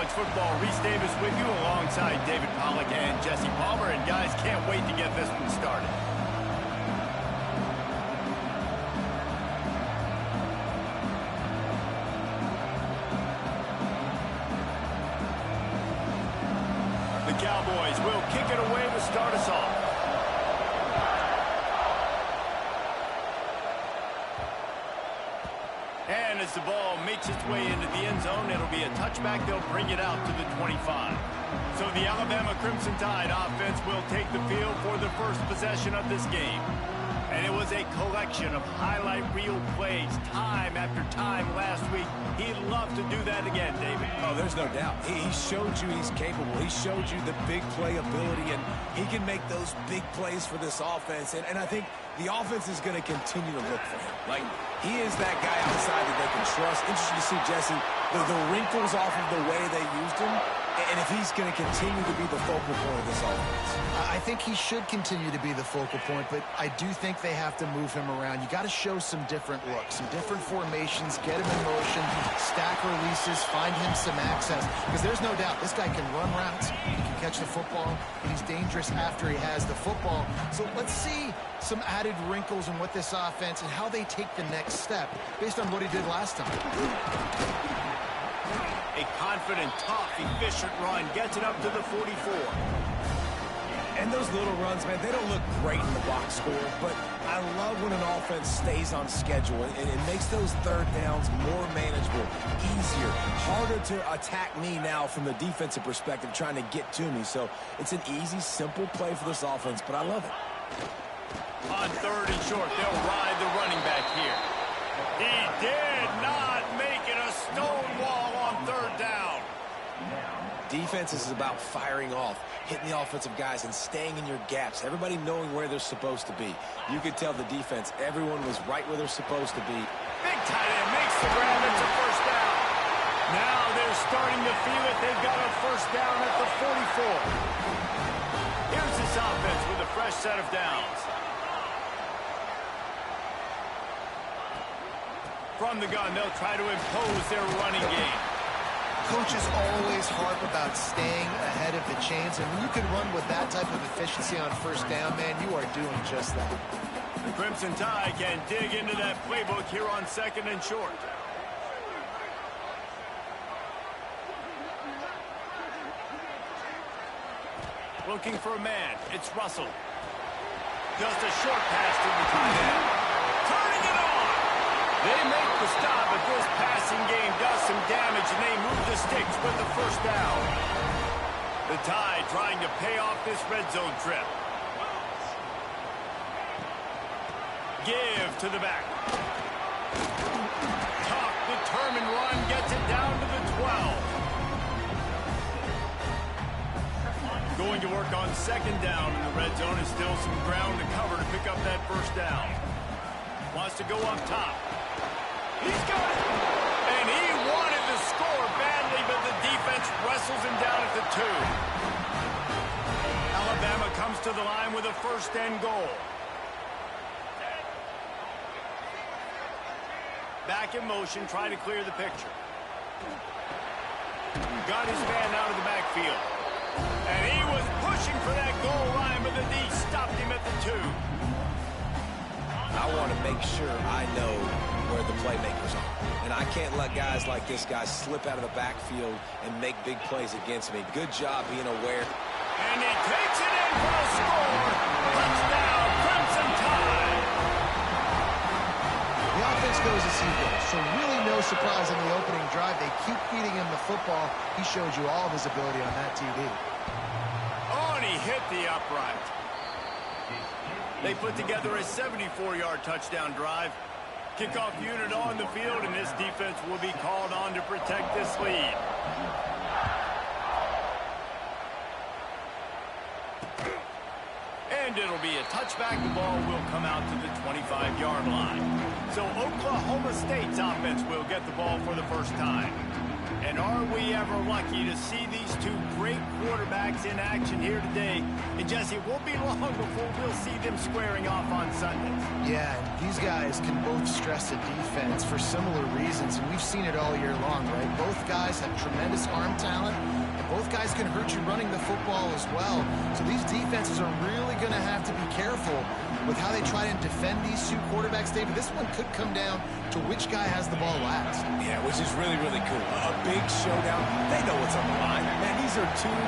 College football. Reese Davis with you alongside David Pollack and Jesse Palmer. And guys, can't wait to get this one started. The Cowboys will kick it away to start us off. And as the ball makes its way into the end zone, it'll be a touchback. They'll bring it out to the 25. So the Alabama Crimson Tide offense will take the field for the first possession of this game. And it was a collection of highlight reel plays time after time last week. He'd love to do that again, David. Oh, there's no doubt. He showed you he's capable. He showed you the big play ability, and he can make those big plays for this offense. And I think the offense is going to continue to look for him. Like, he is that guy outside that they can trust. Interesting to see, Jesse, the wrinkles off of the way they used him, and if he's going to continue to be the focal point of this offense. I think he should continue to be the focal point, but I do think they have to move him around. You got to show some different looks, some different formations, get him in motion, stack releases, find him some access, because there's no doubt this guy can run routes, he can catch the football, and he's dangerous after he has the football. So let's see some added wrinkles in what this offense and how they take the next step based on what he did last time. A confident, tough, efficient run gets it up to the 44. And those little runs, man, they don't look great in the box score, but I love when an offense stays on schedule, and it makes those third downs more manageable, easier, harder to attack me now from the defensive perspective, trying to get to me. So it's an easy, simple play for this offense, but I love it. On third and short, they'll ride the running back here. He did not make it a stone wall on third down. Defense is about firing off, hitting the offensive guys, and staying in your gaps. Everybody knowing where they're supposed to be. You could tell the defense, everyone was right where they're supposed to be. Big tight end makes the grab. It's a first down. Now they're starting to feel it. They've got a first down at the 44. Here's this offense with a fresh set of downs. From the gun, they'll try to impose their running game. Coaches always harp about staying ahead of the chains, and when you can run with that type of efficiency on first down, man, you are doing just that. The Crimson Tide can dig into that playbook here on second and short. Looking for a man. It's Russell. Just a short pass to the tight end. Turning it on. They make the stop, but this passing game does some damage, and they move the sticks with the first down. The Tide trying to pay off this red zone trip. Give to the back. Tough, determined run gets it down to the 12. Going to work on second down in the red zone, and still some ground to cover to pick up that first down. Wants to go up top. He's got it. And he wanted to score badly, but the defense wrestles him down at the 2. Alabama comes to the line with a first and goal. Back in motion, trying to clear the picture. Got his man out of the backfield. And he was pushing for that goal line, but the D stopped him at the 2. I want to make sure I know where the playmakers are. And I can't let guys like this guy slip out of the backfield and make big plays against me. Good job being aware. And he takes it in for a score. Touchdown, Crimson Tide. The offense goes as he goes, so really no surprise in the opening drive. They keep feeding him the football. He showed you all of his ability on that TD. Oh, and he hit the upright. They put together a 74-yard touchdown drive. Kickoff unit on the field, and this defense will be called on to protect this lead. And it'll be a touchback. The ball will come out to the 25-yard line. So Oklahoma State's offense will get the ball for the first time. And are we ever lucky to see these two great quarterbacks in action here today? And Jesse, it won't be long before we'll see them squaring off on Sundays. Yeah, these guys can both stress the defense for similar reasons, and we've seen it all year long, right? Both guys have tremendous arm talent, guys can hurt you running the football as well. So these defenses are really going to have to be careful with how they try and defend these two quarterbacks, David. This one could come down to which guy has the ball last. Yeah, which is really, really cool. A big showdown. They know what's on the line. Man, these are two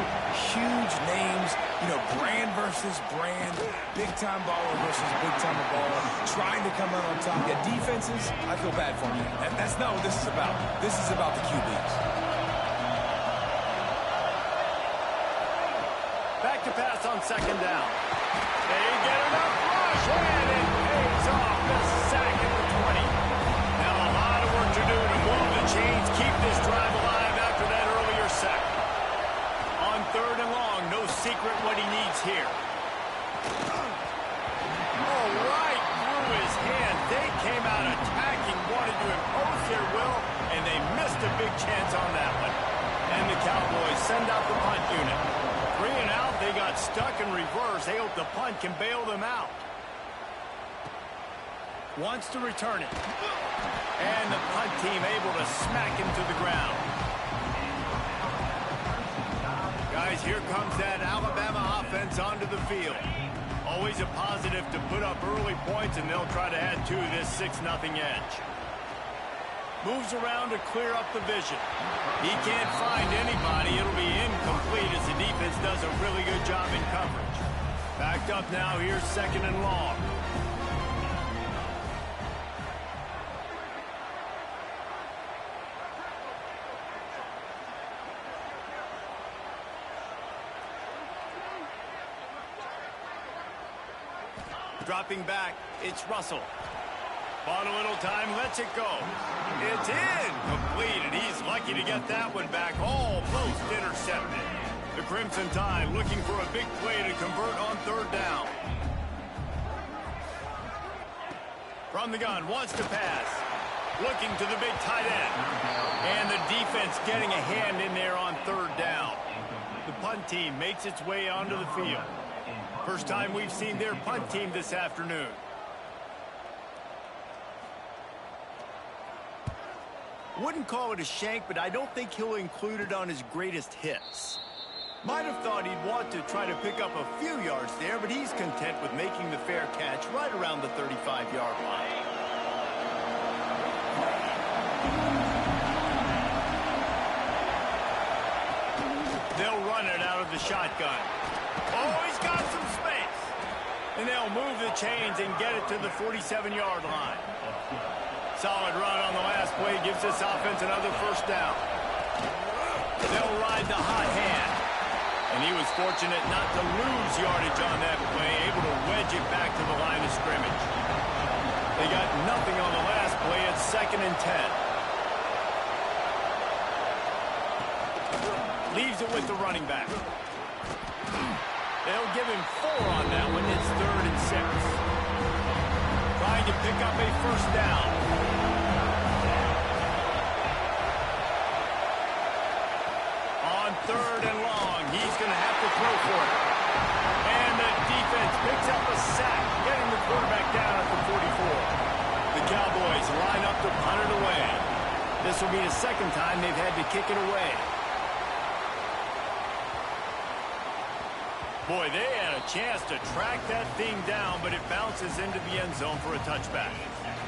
huge names, you know, brand versus brand, big-time baller versus big-time baller, trying to come out on top. Yeah, defenses, I feel bad for them. That's not what this is about. This is about the QBs. Back to pass on second down. They get enough rush, and it pays off. The sack at the 20. Now a lot of work to do to move the chains, keep this drive alive after that earlier sack. On third and long, no secret what he needs here. Oh, right through his hand. They came out attacking, wanted to impose their will, and they missed a big chance on that one. And the Cowboys send out the punt unit. 3 and out, they got stuck in reverse. They hope the punt can bail them out. Wants to return it. And the punt team able to smack him to the ground. Guys, here comes that Alabama offense onto the field. Always a positive to put up early points, and they'll try to add to this 6-0 edge. Moves around to clear up the vision. He can't find anybody. It'll be incomplete as the defense does a really good job in coverage. Backed up now. Here's second and long. Dropping back, it's Russell. Bought a little time, lets it go. It's incomplete, and he's lucky to get that one back. Almost intercepted. The Crimson Tide looking for a big play to convert on third down. From the gun, wants to pass. Looking to the big tight end. And the defense getting a hand in there on third down. The punt team makes its way onto the field. First time we've seen their punt team this afternoon. Wouldn't call it a shank, but I don't think he'll include it on his greatest hits. Might have thought he'd want to try to pick up a few yards there, but he's content with making the fair catch right around the 35-yard line. They'll run it out of the shotgun. Oh, he's got some space. And they'll move the chains and get it to the 47-yard line. Solid run on the last play gives this offense another first down. They'll ride the hot hand. And he was fortunate not to lose yardage on that play, able to wedge it back to the line of scrimmage. They got nothing on the last play. It's 2nd and 10. Leaves it with the running back. They'll give him 4 on that one. It's 3rd and 6. Trying to pick up a first down. On 3rd and long, he's going to have to throw for it. And the defense picks up a sack, getting the quarterback down at the 44. The Cowboys line up to punt it away. This will be the second time they've had to kick it away. Boy, they had a chance to track that thing down, but it bounces into the end zone for a touchback.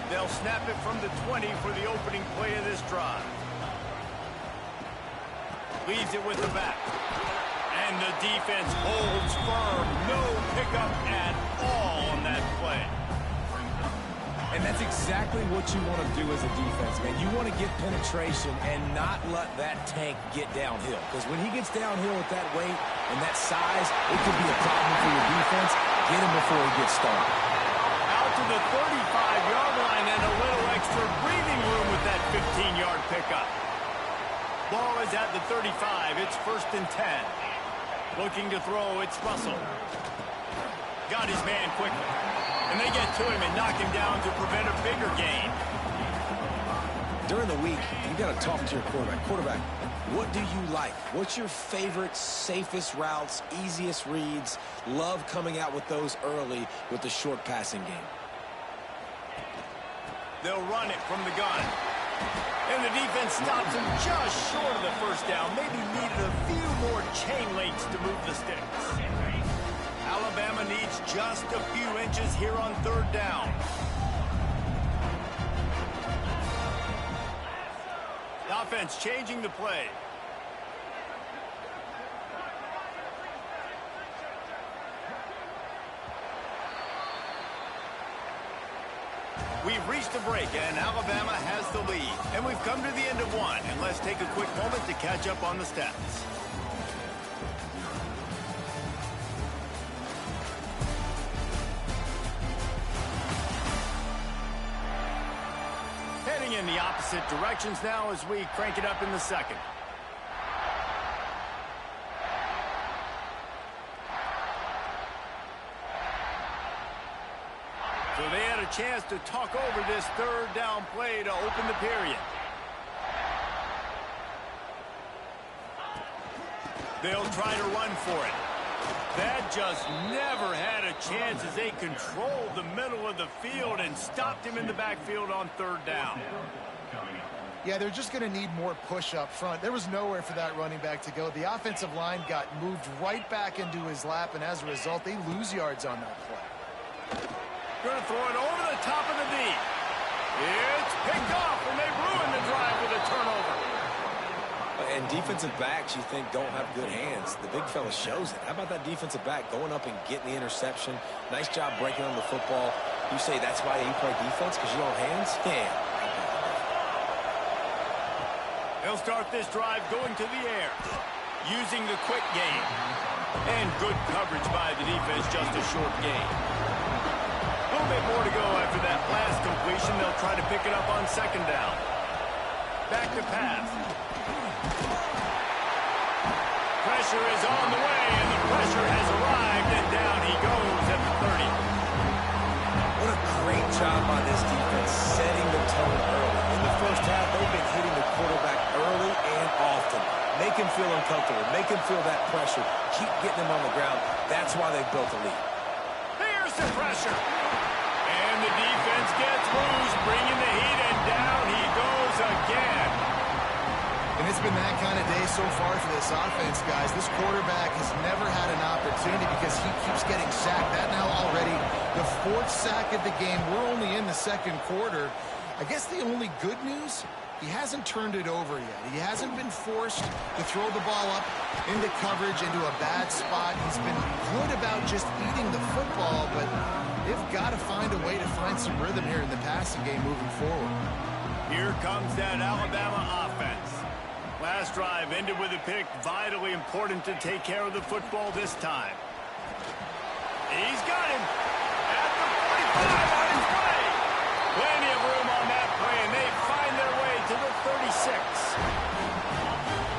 They'll snap it from the 20 for the opening play of this drive. Leaves it with the back. And the defense holds firm. No pickup at all on that play. And that's exactly what you want to do as a defense, man. You want to get penetration and not let that tank get downhill. Because when he gets downhill with that weight and that size, it could be a problem for your defense. Get him before he gets started. Out to the 35-yard line and a little extra breathing room with that 15-yard pickup. Ball is at the 35. It's 1st and 10. Looking to throw, it's Russell. Got his man quickly. And they get to him and knock him down to prevent a bigger gain. During the week, you got to talk to your quarterback. Quarterback, what do you like? What's your favorite, safest routes, easiest reads? Love coming out with those early with the short passing game. They'll run it from the gun. And the defense stops him just short of the first down. Maybe needed a few more more chain links to move the sticks. Alabama needs just a few inches here on third down. The offense changing the play. We've reached the break, and Alabama has the lead. And we've come to the end of one. And let's take a quick moment to catch up on the stats. Heading in the opposite directions now as we crank it up in the second. So they had a chance to talk over this third down play to open the period. They'll try to run for it. That just never had a chance as they controlled the middle of the field and stopped him in the backfield on third down. Yeah, they're just going to need more push up front. There was nowhere for that running back to go. The offensive line got moved right back into his lap, and as a result, they lose yards on that play. Going to throw it over the top of the knee. It's picked off, and they ruin the drive with a turnover. And defensive backs, you think, don't have good hands. The big fella shows it. How about that defensive back going up and getting the interception? Nice job breaking on the football. You say that's why you play defense, because you don't have hands? Yeah. They'll start this drive going to the air, using the quick game. And good coverage by the defense, just a short gain. A little bit more to go after that last completion. They'll try to pick it up on second down. Back to pass. Pressure is on the way, and the pressure has arrived, and down he goes at the 30. What a great job by this defense setting the tone early. In the first half, they've been hitting the quarterback early and often. Make him feel uncomfortable. Make him feel that pressure. Keep getting him on the ground. That's why they've built a lead. There's the pressure. And the defense gets loose, bringing the heat, and down he goes again. And it's been that kind of day so far for this offense, guys. This quarterback has never had an opportunity because he keeps getting sacked. That now already the fourth sack of the game. We're only in the second quarter. I guess the only good news, he hasn't turned it over yet. He hasn't been forced to throw the ball up into coverage, into a bad spot. He's been good about just eating the football, but they've got to find a way to find some rhythm here in the passing game moving forward. Here comes that Alabama offense. Last drive ended with a pick. Vitally important to take care of the football this time. He's got him at the 45 on his way. Plenty of room on that play, and they find their way to the 36.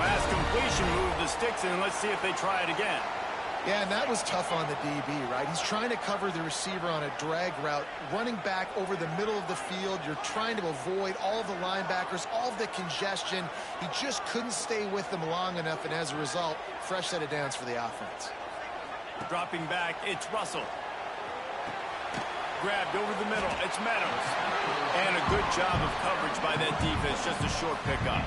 Last completion moved the sticks, and let's see if they try it again. Yeah, and that was tough on the DB, right? He's trying to cover the receiver on a drag route, running back over the middle of the field. You're trying to avoid all of the linebackers, all of the congestion. He just couldn't stay with them long enough, and as a result, fresh set of downs for the offense. Dropping back, it's Russell. Grabbed over the middle, it's Meadows. And a good job of coverage by that defense, just a short pickup.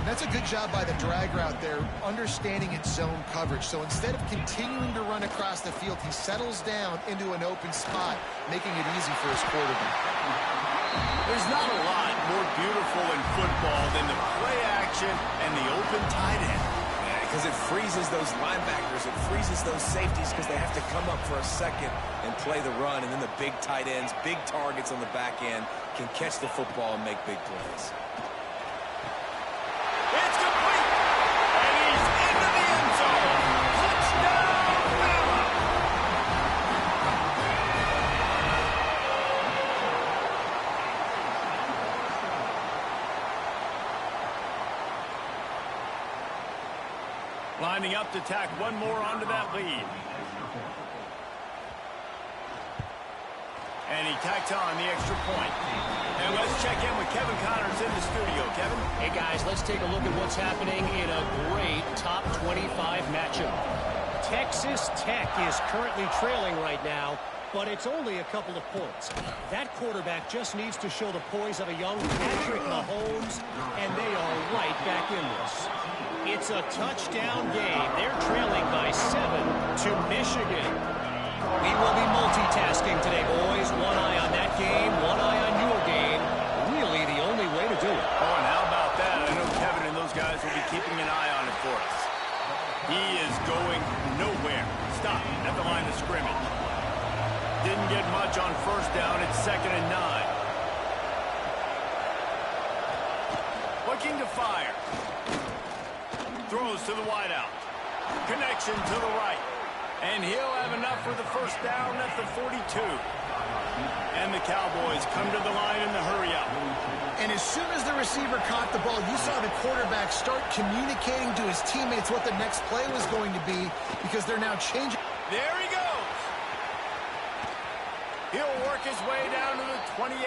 That's a good job by the drag route there, understanding its zone coverage. So instead of continuing to run across the field, he settles down into an open spot, making it easy for his quarterback. There's not a lot more beautiful in football than the play action and the open tight end. Because it freezes those linebackers. It freezes those safeties because they have to come up for a second and play the run. And then the big tight ends, big targets on the back end can catch the football and make big plays. It's complete, and he's into the end zone. Touchdown, Bama! Lining up to tack one more onto that lead. And he tacks on the extra point. And let's check in with Kevin Connors in the studio. Kevin? Hey, guys, let's take a look at what's happening in a great top 25 matchup. Texas Tech is currently trailing right now, but it's only a couple of points. That quarterback just needs to show the poise of a young Patrick Mahomes, and they are right back in this. It's a touchdown game. They're trailing by 7 to Michigan. We will be multitasking today, boys. One eye on that game, one eye on your game. Really the only way to do it. Oh, and how about that? I know Kevin and those guys will be keeping an eye on it for us. He is going nowhere. Stop at the line of scrimmage. Didn't get much on first down. It's 2nd and 9. Looking to fire. Throws to the wideout. Connection to the right. And he'll have enough for the first down at the 42. And the Cowboys come to the line in the hurry-up. And as soon as the receiver caught the ball, you saw the quarterback start communicating to his teammates what the next play was going to be because they're now changing. There he goes. He'll work his way down to the 28.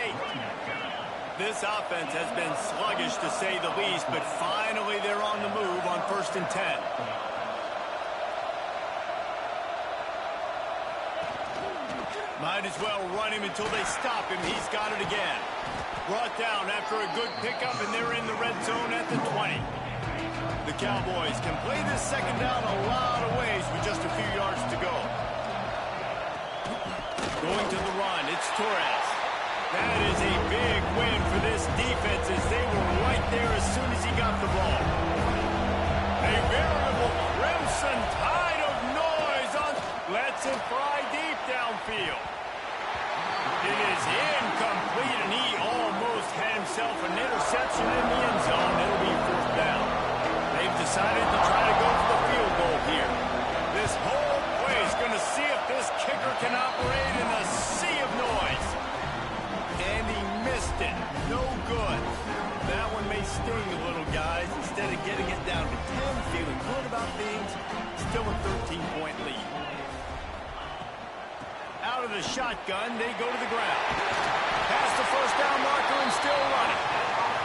This offense has been sluggish to say the least, but finally they're on the move on 1st and 10. Might as well run him until they stop him. He's got it again. Brought down after a good pickup, and they're in the red zone at the 20. The Cowboys can play this second down a lot of ways with just a few yards to go. Going to the run, it's Torres. That is a big win for this defense as they were right there as soon as he got the ball. A veritable crimson tide of noise on. Lets it fly deep downfield. It is incomplete, and he almost had himself an interception in the end zone. It'll be 4th down. They've decided to try to go for the field goal here. This whole play is going to see if this kicker can operate in a sea of noise. And he missed it. No good. That one may sting a little, guys. Instead of getting it down to 10, feeling good about things, still a 13-point lead. Out of the shotgun, they go to the ground. Past the first down marker and still running.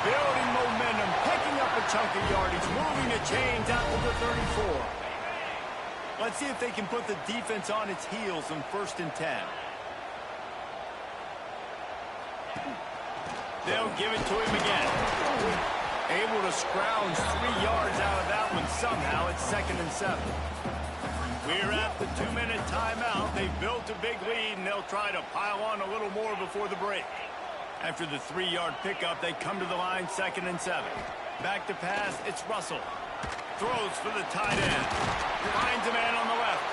Building momentum, picking up a chunk of yardage, moving the chains out to the 34. Let's see if they can put the defense on its heels on 1st and 10. They'll give it to him again. Able to scrounge 3 yards out of that one somehow. It's 2nd and 7. We're at the 2-minute timeout. They've built a big lead, and they'll try to pile on a little more before the break. After the 3-yard pickup, they come to the line, 2nd and 7. Back to pass, it's Russell. Throws for the tight end. Finds a man on the left.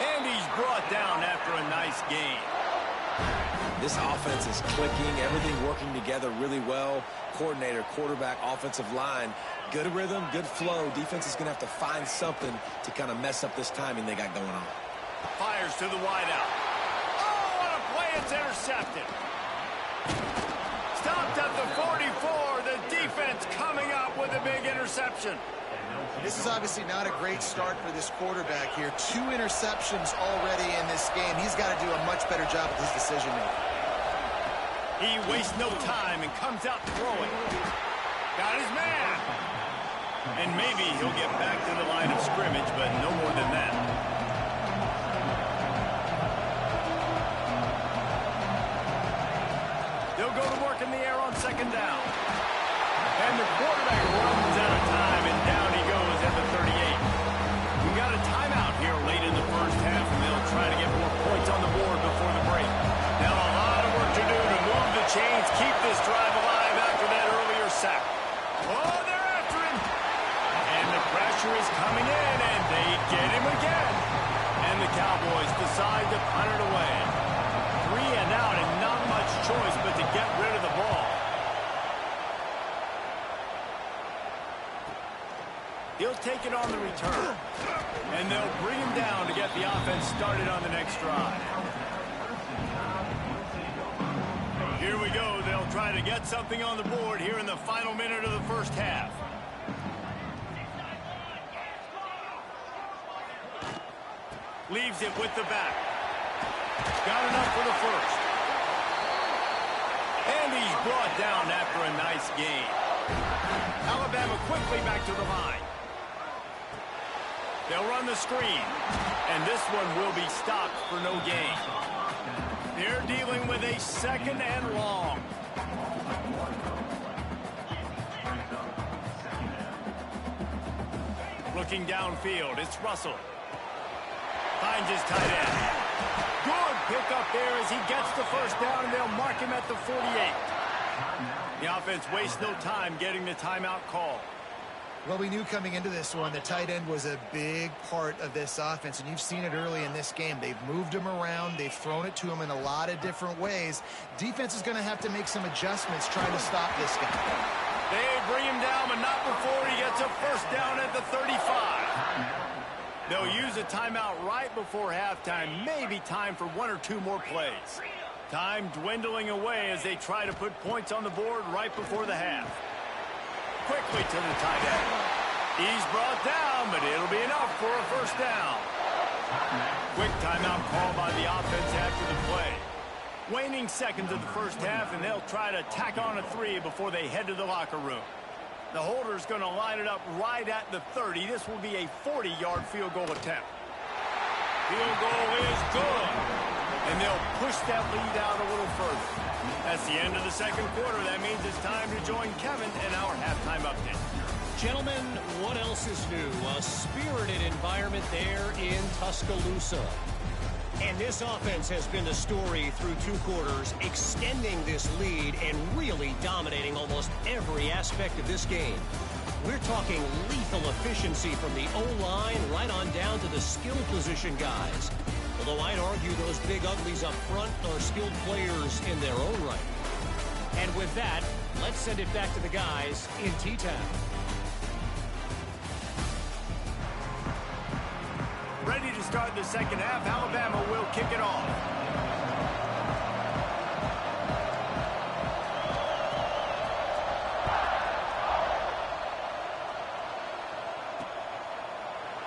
And he's brought down after a nice gain. This offense is clicking, everything working together really well. Coordinator, quarterback, offensive line, good rhythm, good flow. Defense is going to have to find something to kind of mess up this timing they got going on. Fires to the wideout. Oh, what a play. It's intercepted. Stopped at the 44. The defense coming up with a big interception. This is obviously not a great start for this quarterback here. 2 interceptions already in this game. He's got to do a much better job with his decision-making. He wastes no time and comes out throwing. Got his man. And maybe he'll get back to the line of scrimmage, but no more than that. They'll go to work in the air on 2nd down. And the quarterback runs out of time, and down he goes at the 38. We got a timeout here late in the first half, and they'll try to get more points on the board before the break. Now a lot of work to do to move the chains, keep this drive alive after that earlier sack. Oh, they're after him. And the pressure is coming in, and they get him again. And the Cowboys decide to punt it away. 3 and out, and not much choice but to get rid of the ball. He'll take it on the return. And they'll bring him down to get the offense started on the next drive. Here we go. They'll try to get something on the board here in the final minute of the first half. Leaves it with the back. Got enough for the first. And he's brought down after a nice gain. Alabama quickly back to the line. They'll run the screen. And this one will be stopped for no gain. They're dealing with a 2nd and long. Looking downfield, it's Russell. Finds his tight end. Good pickup there as he gets the first down, and they'll mark him at the 48. The offense wastes no time getting the timeout call. Well, we knew coming into this one the tight end was a big part of this offense, and you've seen it early in this game. They've moved him around. They've thrown it to him in a lot of different ways. Defense is going to have to make some adjustments trying to stop this guy. They bring him down, but not before he gets a first down at the 35. They'll use a timeout right before halftime. Maybe time for one or two more plays. Time dwindling away as they try to put points on the board right before the half. Quickly to the tight end. He's brought down, but it'll be enough for a first down. Quick timeout call by the offense after the play. Waning seconds of the first half, and they'll try to tack on a 3 before they head to the locker room. The holder's going to line it up right at the 30. This will be a 40-yard field goal attempt. Field goal is good. And they'll push that lead out a little further. That's the end of the second quarter. That means it's time to join Kevin in our halftime update. Gentlemen, what else is new? A spirited environment there in Tuscaloosa. And this offense has been the story through 2 quarters, extending this lead and really dominating almost every aspect of this game. We're talking lethal efficiency from the O-line right on down to the skill position guys. Although I'd argue those big uglies up front are skilled players in their own right. And with that, let's send it back to the guys in T-Town. Ready to start the second half. Alabama will kick it off.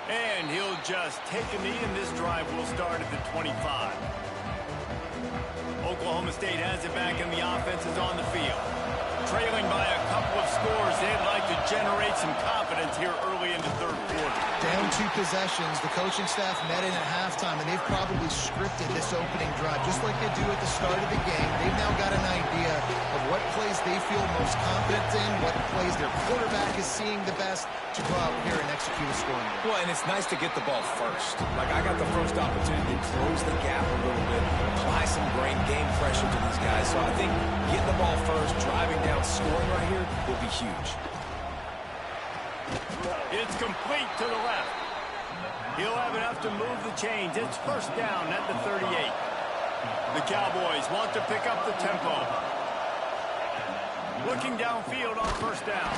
And he'll just take a knee, and this drive will start at the 25. Oklahoma State has it back, and the offense is on the field. Trailing by a couple of scores, they'd like to generate some confidence here early in the third quarter. Down 2 possessions, the coaching staff met in at halftime, and they've probably scripted this opening drive just like they do at the start of the game. They've now got an idea of what plays they feel most confident in, what plays their quarterback is seeing the best to go out here and execute a scoring goal. Well, and it's nice to get the ball first. Like, I got the first opportunity to close the gap a little bit, apply some game pressure to these guys. So I think getting the ball first, driving down, scoring right here will be huge. It's complete to the left. He'll have enough to move the chains. It's first down at the 38. The Cowboys want to pick up the tempo. Looking downfield on first down.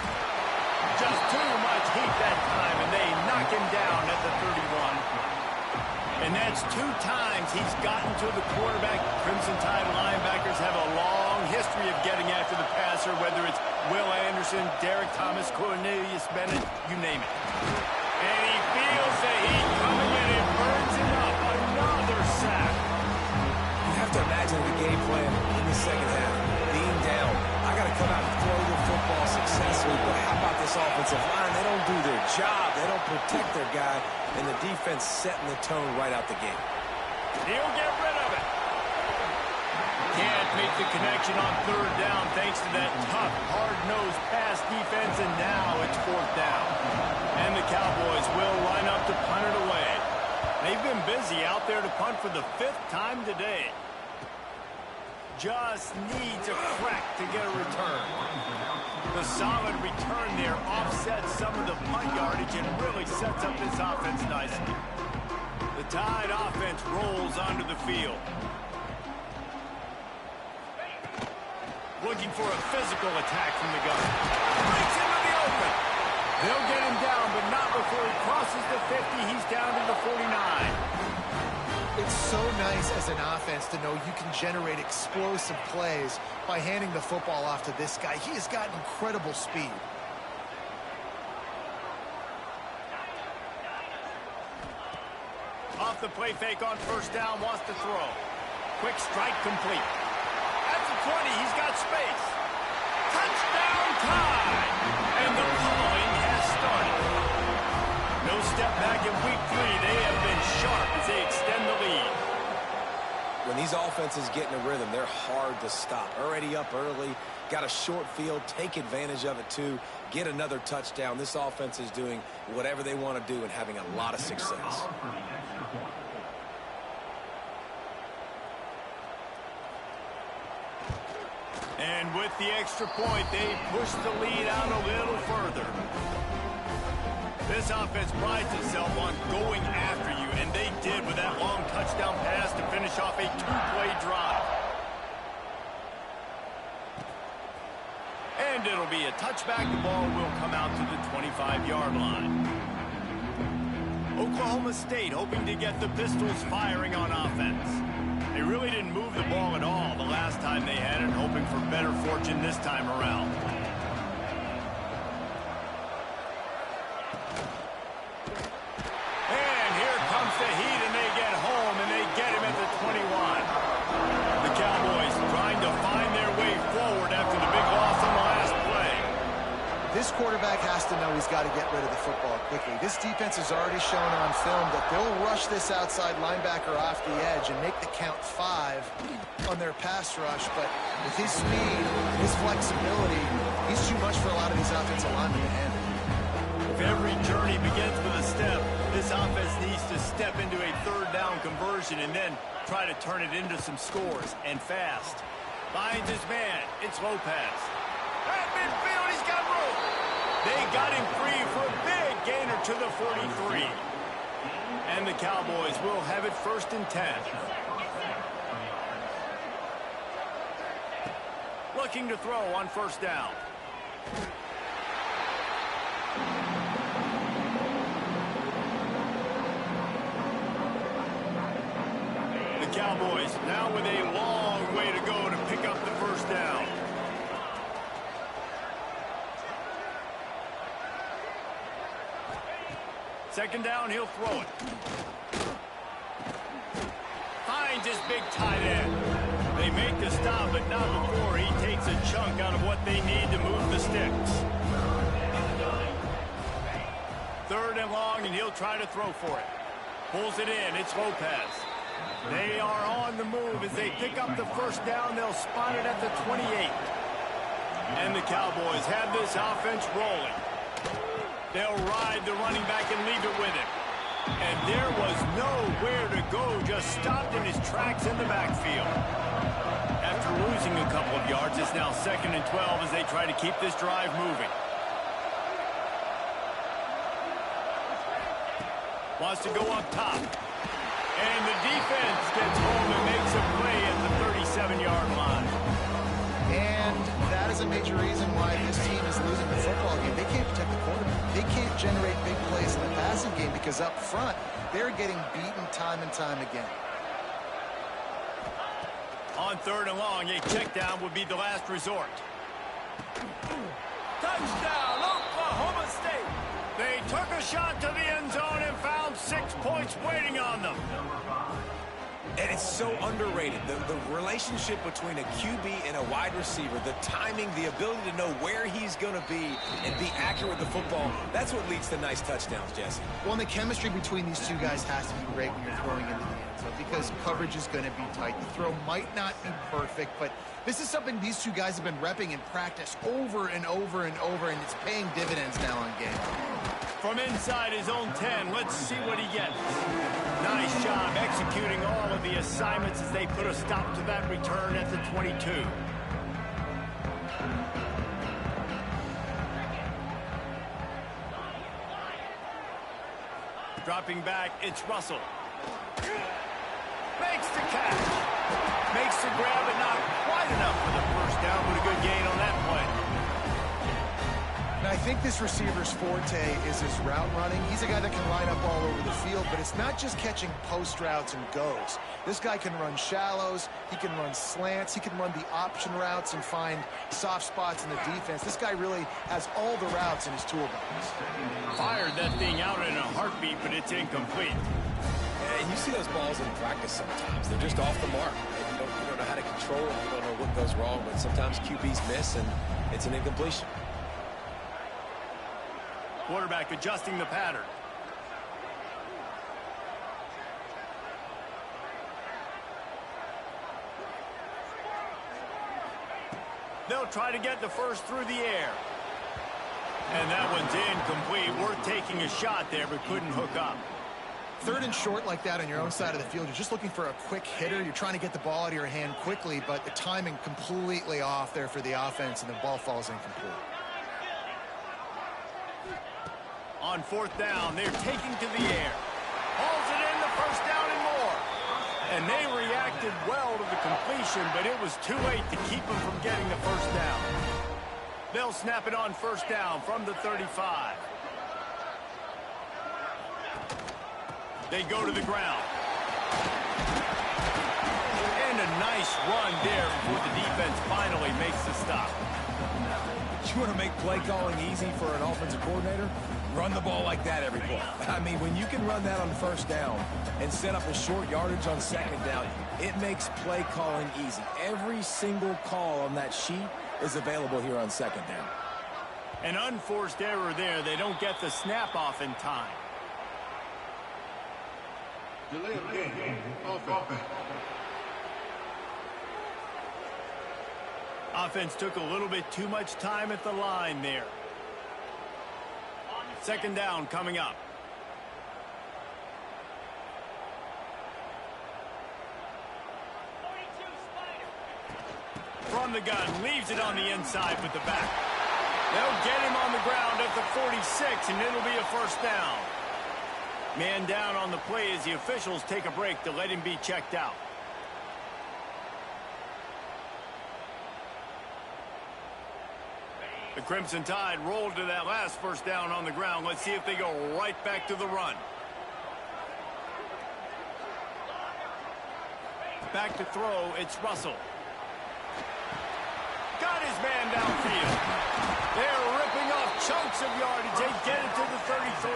Just too much heat that time, and they knock him down at the 31. And that's 2 times he's gotten to the quarterback. Crimson Tide linebackers have a long history of getting after the passer, whether it's Will Anderson, Derek Thomas, Cornelius Bennett, you name it. And he feels the heat coming in and burns him up. Another sack. You have to imagine the game plan in the second half. Being down, I got to come out and throw the football successfully, but how about this offensive line? They don't do their job. They don't protect their guy, and the defense setting the tone right out the gate. He'll get rid of it. Can't make the connection on third down thanks to that tough, hard-nosed pass defense, and now it's fourth down. And the Cowboys will line up to punt it away. They've been busy out there to punt for the 5th time today. Just needs a crack to get a return. The solid return there offsets some of the punt yardage and really sets up this offense nicely. The Tide offense rolls onto the field. Looking for a physical attack from the gun. Breaks into the open. They'll get him down, but not before he crosses the 50. He's down to the 49. It's so nice as an offense to know you can generate explosive plays by handing the football off to this guy. He has got incredible speed. Off the play fake on first down, wants to throw. Quick strike complete. At the 20, he's got space. Touchdown Tide! And the pummeling has started. No step back in week 3. They have been sharp as they extend the lead. when these offenses get in a rhythm, they're hard to stop. Already up early, got a short field, take advantage of it too, get another touchdown. This offense is doing whatever they want to do and having a lot of success. And with the extra point, they push the lead out a little further. This offense prides itself on going after you, and they did with that long touchdown pass to finish off a two-play drive. And it'll be a touchback. The ball will come out to the 25-yard line. Oklahoma State hoping to get the Pistols firing on offense. They really didn't move the ball at all the last time they had it, hoping for better fortune this time around. And here comes the heat, and they get home, and they get him at the 21. The Cowboys trying to find their way forward after the big loss on the last play. This quarterback has to know he's got to get rid of the football quickly. This defense has already shown on film that they'll rush this outside linebacker off the edge and make the count 5 on their pass rush. But with his speed, his flexibility, he's too much for a lot of these offensive linemen to handle. If every journey begins with a step, this offense needs to step into a third down conversion and then try to turn it into some scores, and fast. Finds his man. It's Lopez. At midfield, he's got room. They got him free for a big gainer to the 43. And the Cowboys will have it 1st and 10. Looking to throw on 1st down. The Cowboys now with a long way to go to pick up the 1st down. Second down, he'll throw it. Finds his big tight end. They make the stop, but not before he takes a chunk out of what they need to move the sticks. 3rd and long, and he'll try to throw for it. Pulls it in. It's Lopez. They are on the move. As they pick up the 1st down, they'll spot it at the 28. And the Cowboys have this offense rolling. They'll ride the running back and leave it with him. And there was nowhere to go, just stopped in his tracks in the backfield. After losing a couple of yards, it's now 2nd and 12 as they try to keep this drive moving. Wants to go up top. And the defense gets home and makes a play at the 37-yard line. And that is a major reason why this team is losing the football game. They can't protect the quarterback. They can't generate big plays in the passing game because up front, they're getting beaten time and time again. On 3rd and long, a check down would be the last resort. Touchdown, Oklahoma State. They took a shot to the end zone and found 6 points waiting on them. And it's so underrated. The relationship between a QB and a wide receiver, the timing, the ability to know where he's going to be and be accurate with the football, that's what leads to nice touchdowns, Jesse. Well, and the chemistry between these two guys has to be great when you're throwing into the end zone because coverage is going to be tight. The throw might not be perfect, but this is something these two guys have been repping in practice over and over and over, and it's paying dividends now on game. From inside his own 10, let's see what he gets. Nice job executing all of the assignments as they put a stop to that return at the 22. Dropping back, it's Russell. Makes the catch. Makes the grab, but not quite enough for the 1st down, but a good gain on that play. And I think this receiver's forte is his route running. He's a guy that can line up all over the field, but it's not just catching post routes and goes. This guy can run shallows, he can run slants, he can run the option routes and find soft spots in the defense. This guy really has all the routes in his toolbox. Fired that thing out in a heartbeat, but it's incomplete. And you see those balls in practice sometimes. They're just off the mark. You don't know how to control it. You don't know what goes wrong, but sometimes QBs miss, and it's an incompletion. Quarterback adjusting the pattern. They'll try to get the first through the air. And that one's incomplete. Worth taking a shot there, but couldn't hook up. 3rd and short like that on your own side of the field, you're just looking for a quick hitter. You're trying to get the ball out of your hand quickly, but the timing completely off there for the offense, and the ball falls incomplete. On 4th down, they're taking to the air. Hauls it in, the first down and more. And they reacted well to the completion, but it was too late to keep them from getting the first down. They'll snap it on 1st down from the 35. They go to the ground. And a nice run there before the defense finally makes the stop. You want to make play calling easy for an offensive coordinator? Run the ball like that every play. I mean, when you can run that on 1st down and set up a short yardage on 2nd down, it makes play calling easy. Every single call on that sheet is available here on 2nd down. An unforced error there. They don't get the snap off in time. Delay of game. Offense. Offense took a little bit too much time at the line there. 2nd down coming up. From the gun, leaves it on the inside with the back. They'll get him on the ground at the 46, and it'll be a 1st down. Man down on the play as the officials take a break to let him be checked out. The Crimson Tide rolled to that last 1st down on the ground. Let's see if they go right back to the run. Back to throw, it's Russell. Got his man downfield. They're ripping off chunks of yardage. They get it to the 33.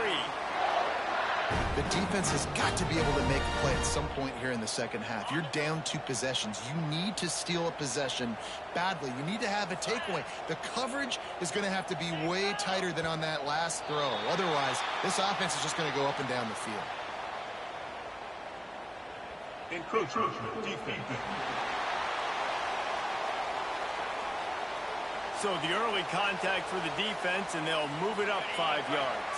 The defense has got to be able to make a play at some point here in the 2nd half. You're down 2 possessions. You need to steal a possession badly. You need to have a takeaway. The coverage is going to have to be way tighter than on that last throw. Otherwise, this offense is just going to go up and down the field. Encroachment defense. So the early contact for the defense, and they'll move it up 5 yards.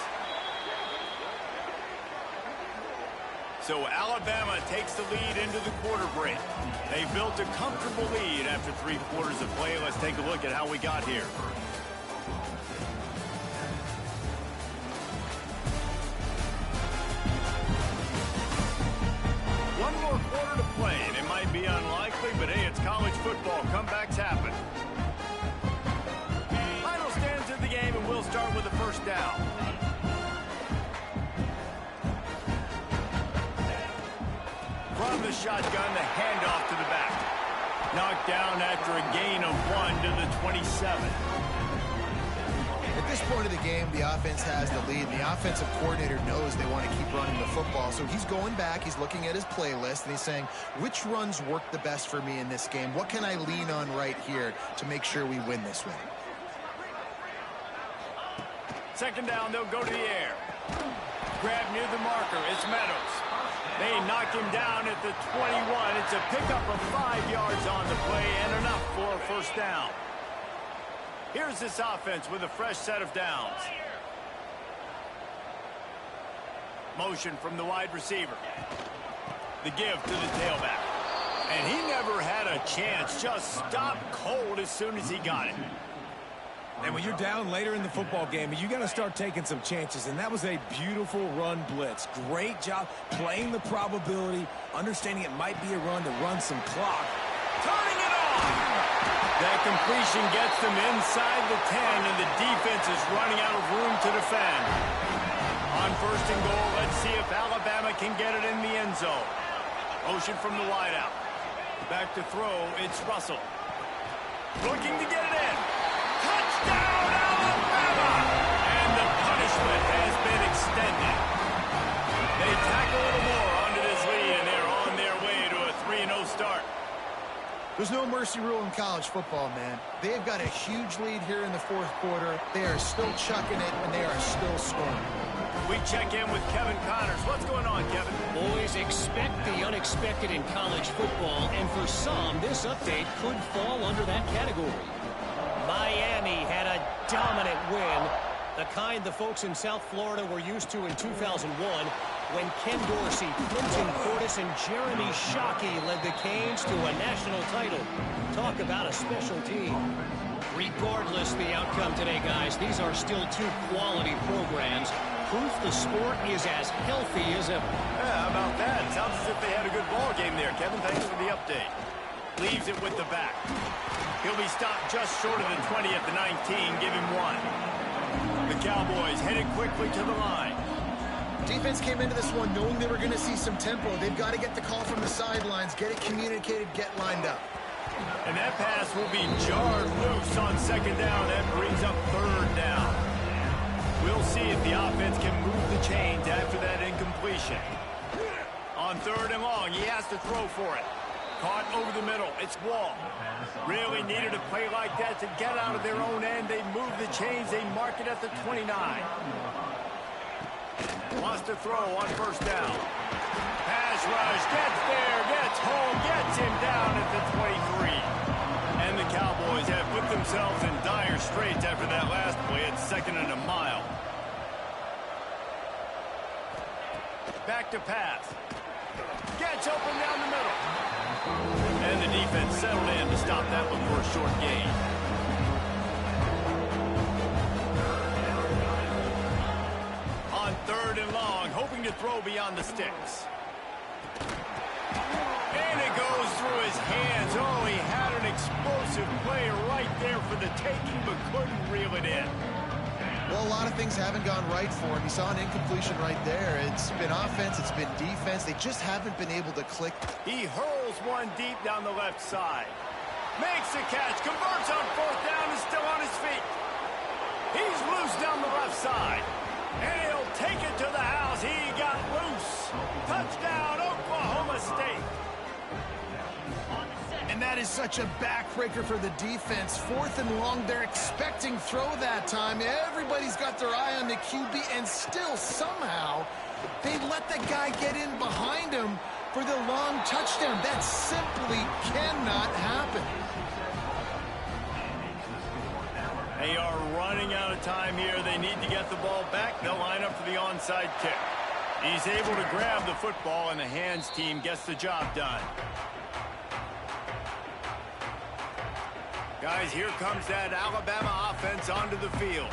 So Alabama takes the lead into the quarter break. They built a comfortable lead after 3 quarters of play. Let's take a look at how we got here. One more quarter to play, and it might be unlikely, but hey, it's college football. Comebacks happen. Final stands of the game, and we'll start with the 1st down. From the shotgun, the handoff to the back. Knocked down after a gain of 1 to the 27. At this point of the game, the offense has the lead. The offensive coordinator knows they want to keep running the football. So he's going back, he's looking at his playlist, and he's saying, which runs work the best for me in this game? What can I lean on right here to make sure we win this one? 2nd down, they'll go to the air. Grab near the marker, it's Meadows. They knock him down at the 21. It's a pickup of 5 yards on the play and enough for a 1st down. Here's this offense with a fresh set of downs. Motion from the wide receiver. The give to the tailback. And he never had a chance. Just stopped cold as soon as he got it. And when you're down later in the football game, you got to start taking some chances. And that was a beautiful run blitz. Great job playing the probability, understanding it might be a run to run some clock. Turning it on! That completion gets them inside the 10, and the defense is running out of room to defend. On 1st and goal, let's see if Alabama can get it in the end zone. Motion from the wideout. Back to throw, it's Russell. Looking to get it in. Touchdown, Alabama! And the punishment has been extended. They tack a little more onto this lead, and they're on their way to a 3-0 start. There's no mercy rule in college football, man. They've got a huge lead here in the 4th quarter. They are still chucking it, and they are still scoring. We check in with Kevin Connors. What's going on, Kevin? Boys, expect the unexpected in college football, and for some, this update could fall under that category. Miami had a dominant win, the kind the folks in South Florida were used to in 2001 when Ken Dorsey, Clinton Portis, and Jeremy Shockey led the Canes to a national title. Talk about a special team. Regardless the outcome today, guys, these are still two quality programs. Proof the sport is as healthy as ever. Yeah, how about that? Sounds as if they had a good ball game there. Kevin, thanks for the update. Leaves it with the back. He'll be stopped just short of the 20 at the 19. Give him one. The Cowboys headed quickly to the line. Defense came into this one knowing they were going to see some tempo. They've got to get the call from the sidelines, get it communicated, get lined up. And that pass will be jarred loose on second down. That brings up third down. We'll see if the offense can move the chains after that incompletion. On third and long, he has to throw for it. Caught over the middle. It's Wall. Really needed a play like that to get out of their own end. They move the chains. They mark it at the 29. Wants to throw on first down. Pass rush. Gets there. Gets home. Gets him down at the 23. And the Cowboys have put themselves in dire straits after that last play. It's 2nd and a mile. Back to pass. Gets open down the middle. And the defense settled in to stop that one for a short gain. On third and long, hoping to throw beyond the sticks. And it goes through his hands. Oh, he had an explosive play right there for the taking, but couldn't reel it in. Well, a lot of things haven't gone right for him. You saw an incompletion right there. It's been offense, it's been defense. They just haven't been able to click. He hurls one deep down the left side. Makes the catch, converts on fourth down, is still on his feet. He's loose down the left side. And he'll take it to the house. He got loose. Touchdown, Oklahoma State. And that is such a backbreaker for the defense. 4th and long, they're expecting throw that time. Everybody's got their eye on the QB, and still somehow they let the guy get in behind him for the long touchdown. That simply cannot happen. They are running out of time here. They need to get the ball back. They'll line up for the onside kick. He's able to grab the football, and the hands team gets the job done. Guys, here comes that Alabama offense onto the field.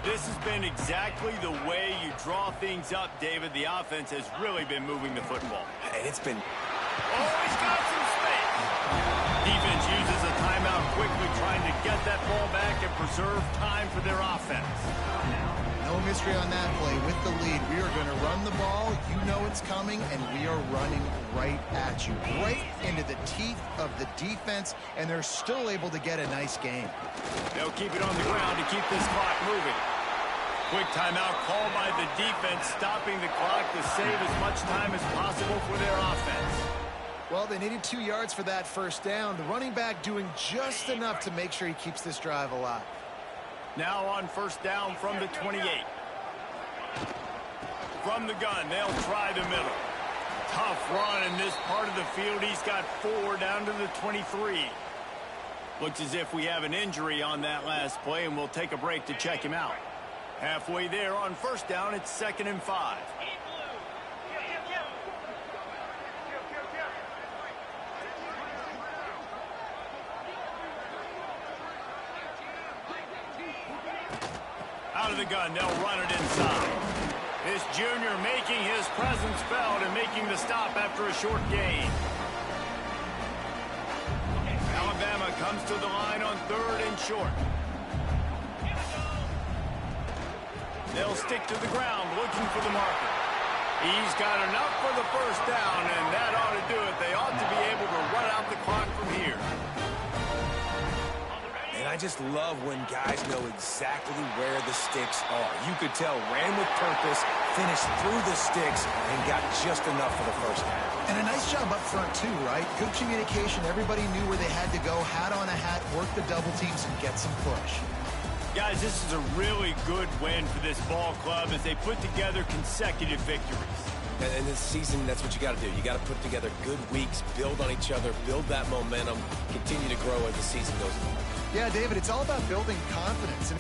This has been exactly the way you draw things up, David. The offense has really been moving the football. And it's been... Oh, he's got some space. Defense uses a timeout quickly, trying to get that ball back and preserve time for their offense. No mystery on that play. With the lead, we are going to run the ball. You know it's coming, and we are running right at you. Right into the teeth of the defense, and they're still able to get a nice game. They'll keep it on the ground to keep this clock moving. Quick timeout called by the defense, stopping the clock to save as much time as possible for their offense. Well, they needed 2 yards for that first down. The running back doing just enough to make sure he keeps this drive alive. Now on first down from the 28. From the gun, they'll try the middle. Tough run in this part of the field. He's got 4 down to the 23. Looks as if we have an injury on that last play, and we'll take a break to check him out. Halfway there on first down, it's 2nd and 5. Out of the gun, they'll run it inside. This junior making his presence felt and making the stop after a short gain. Alabama comes to the line on 3rd and short. They'll stick to the ground looking for the marker. He's got enough for the first down, and that ought to do it. They ought to be able to run out the clock from here. And I just love when guys know exactly where the sticks are. You could tell, ran with purpose, finished through the sticks, and got just enough for the first down. And a nice job up front, too, right? Good communication. Everybody knew where they had to go, hat on a hat, work the double teams, and get some push. Guys, this is a really good win for this ball club as they put together consecutive victories. And this season, that's what you got to do. You got to put together good weeks, build on each other, build that momentum, continue to grow as the season goes on. Yeah, David, it's all about building confidence. And